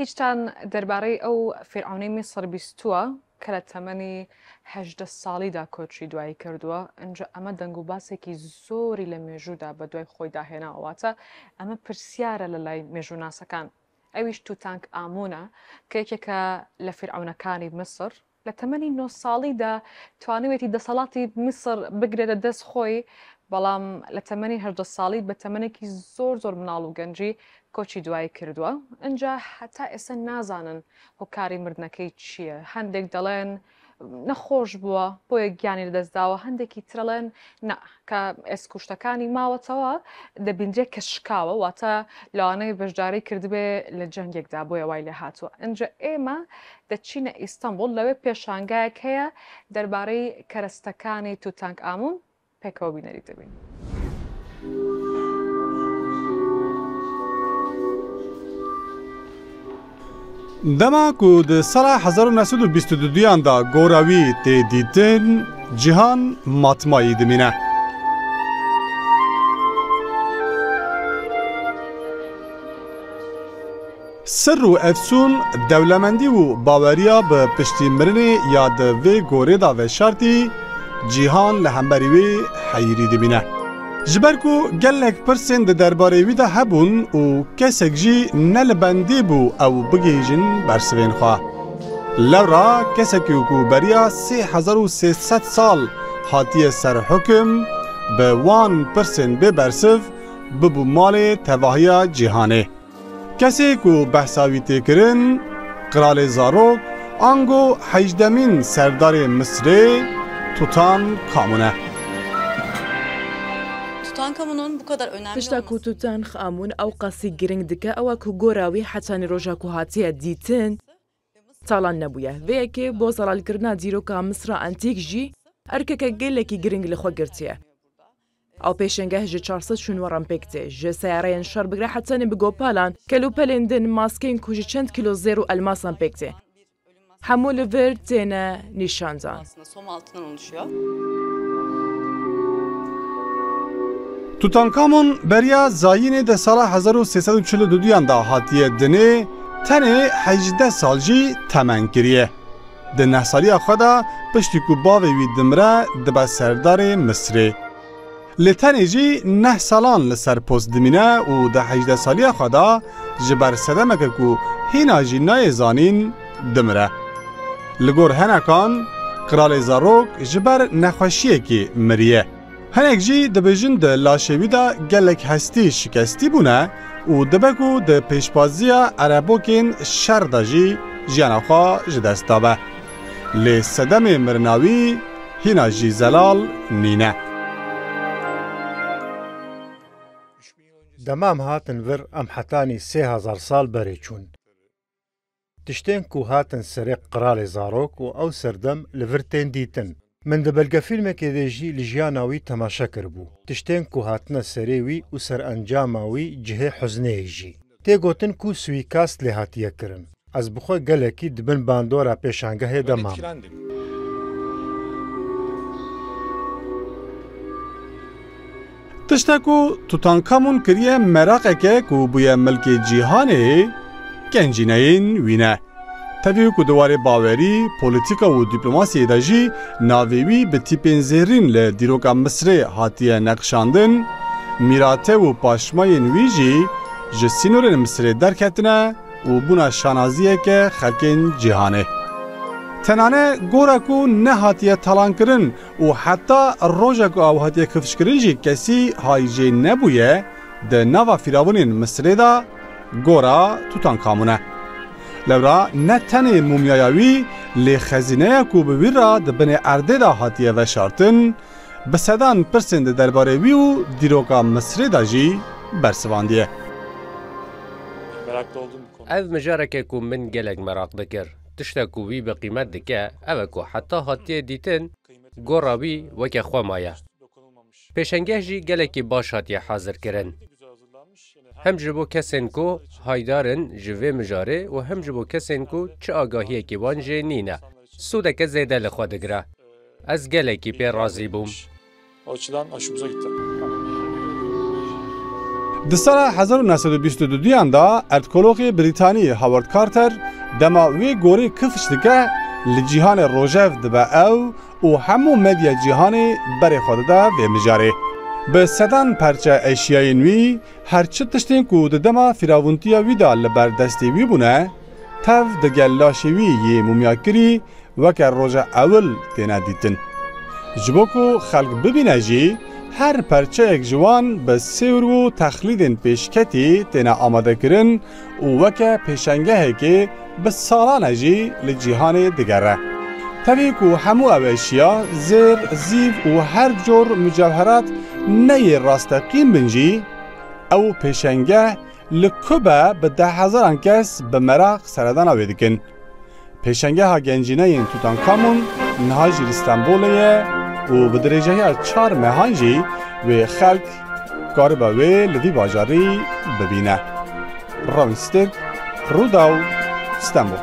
هیچتان دەربارەی ئەو فێرعونەی میسر بیستووە کە لە تەمەنی 18 ساڵیدا کۆچی دوایی کردووە. ئەنجا ئەمە دەنگ و باسێکی زۆری لە مێژوودا بە دوای خۆی داهێناوەواتە ئەمە پرسیارە لە لای مێژووناسەکان. ئەویش توتانک ئامونە کە یەکێکە لە فێرعونەکانی مسر لە تەمەنی 9 ساڵیدا توانوێتی دەسەڵاتی میسر بگرێتە دەست خۆی، بەڵام لە تەمەنی 18 ساڵی بە تەمەنێکی زۆر مناڵ و گەنجی کۆچی دوایی کردووە. ئەنجا هەتا ئێستا نازانن هۆکاری مردنەکەی چییە. هەندێک دەڵێن نەخۆش بووە بۆیە گیانی لەدەستداوە، هەندێکی ترەڵێن کە ئێسکوشتەکانی ماوەتەوە دەبینجێ کە شکاوە، واتە لەوانەیە بەشداری کردبێ لە جەنگێکدا بۆیە وای لێ هاتووە. ئەنجا ئێمە دەچینە ئیستانبول، لەوێ پێشانگایەک هەیە دەربارەی کەرەستەکانی توتانک ئامون پێکەوە بینەری دەبین. دما ku di sala 1922 da gora wî tê dîtin, cîhan matmayî dimîne. Sir û efsûn, dewlemendî û baweriya bi piştîmirinê ya di vê gorê da veşartî, cîhan li hemberî wê heyîrî dimîne. Ji ber ku gelek pirsên di derbarê wî de hebûn û kesek jî ne li bendê bû ew bigihîjin bersivên xwe. Lewra kesekî ku beriya 3300 sal hatiye ser hukm, bi wan pirsên bê bersiv bibû malê tevahiya cîhanê. Kesê ku behsa wî tê kirin, Kralê Zarok, ango 18mîn serdarê Misrê Tutankamun e. Tutankamun'un bu kadar önemli Tişta ku Tutankamun ew qasî giring dike ew ku gora wî hetanî roja ku hatiye dîtin salan nebûye. Vêyekê bo zelalkirina dîroka Misra Antîk jî erkekek gelekî giring li xwe girtiye. Ew pêşengeh ji 400 şûnwaran pêk tê. Ji seyareyên şer bigire hetanî bi gopalan kelûpelên din maskeyên ku ji çend kilo zêr û elmasan pêk tê. Hemû li vir têne nîşandan. Som altından oluşuyor. Tutankamun beriya zayînê de sala 1342 da hatiye dinê tenê 18 sal jî temen kiriye. Di nehsaliya xwe de piştî ku bavê wî dimre dibe serdarê Misrê. Li tenê jî 9 salan li ser post dimîne û di 18 saliya xwe de ji ber sedemeke ku hîna jî nayê zanîn dimire. Li gor henekan, Kralê Zarok ji ber nexweşiyekê miriye. Hinek jî dibêjin di laşewî de gelek hestî şikestî bûne û dibe ku di pêşbaziya erebokên şer de jî jiyana xwe ji dest dabe. Lê sedemê mirina wî hîna jî zelal nîne. Demam hatin vir em hetanî 3000 sal berê çûn. Tiştên ku hatin serê Kralê Zarok û ew serdem li vir tên dîtin. Min di belgefîlmekê de jî li jiyana wî temaşe kiribû. Tiştên ku hatine serê wî û serencama wî cihê huzneyê jî. Tê gotin ku swîkast lê hatiye kirin. Ez bi xwe gelekî dibin bandora pêşangehê de mam. Tişta ku Tutankamun kiriye meraqeke ku bûye milkê cîhanê, gencîneyên wî ne. Tevî ku diwarê bawerî, polîtîka û dîplomasiyê de jî navê wî bi tîpên zêrîn li dîroka Misrê hatiye neqşandin, mîrate û paşmayên wî jî ji sînorên Misrê derketine û bûna şanaziyeke xelkên cîhanê. Tenane gora ku nehatiye talankirin û heta roja ku ew hatiye kifşkirin jî kesî hayî nebûye, di nava firavunên Misrê de gora Tutankamun e. Lewra ne tenê mumyaya wî lê xezîneya ku bi wî ra di binê erdê da hatiye veşartin, bi sedan pirsên di derbarê wî û dîroka Misrê de jî bersivandiye. Ev mijareke ku min gelek merak dikir. Tiştek ku wî bi qîmet dike, ev e ku heta hatiye dîtin, gora wî weke xwe maye. Pêşengeh jî gelekî baş hatiye hazir kirin. Hem ji bo kesên ku haydarin ji vê mijarê û hem ji bo kesên ku çi agahiyekî wan jê nîne. Sûdeke zêde li xwe digire. Ez gelekî pê razî bûm. Di sala 1922 da Erdkologê Brîtanî Howard Carter dema wê gorî kifş dike li cîhanê rojev dibe ew û hemû medya cîhanê berê xwe dide vê mijarê. Bi sedan perçe eşyayên wî her çi tiştên ku di dema firavuntiya wî da li ber destê wî bûne, tev di gel laşê wî yê mumyakirî weke roja ewil têne dîtin. Ji bo ku xelk bibîne jî her perçeyek ji wan bi sêwr û texlîdên pêşketî têne amadekirin û weke pêşengehekê bi salan jî li cîhanê digere. Tevî ku hemû ev eşya, zêr, zîv û her cor mücevherat neyê rasteqîm bin jî, ew pêşengeh li ku be bi 10,000 kes bi meraq seredana wê dikin. Pêşengeha gencîneyên Tutankhamun niha jî li Stenbolê ye û bi dirêjeya 4 mehan jî wê xelk karibe wê li vî bajarî bibîne. Ravin Stek, Rûdaw, Stenbol.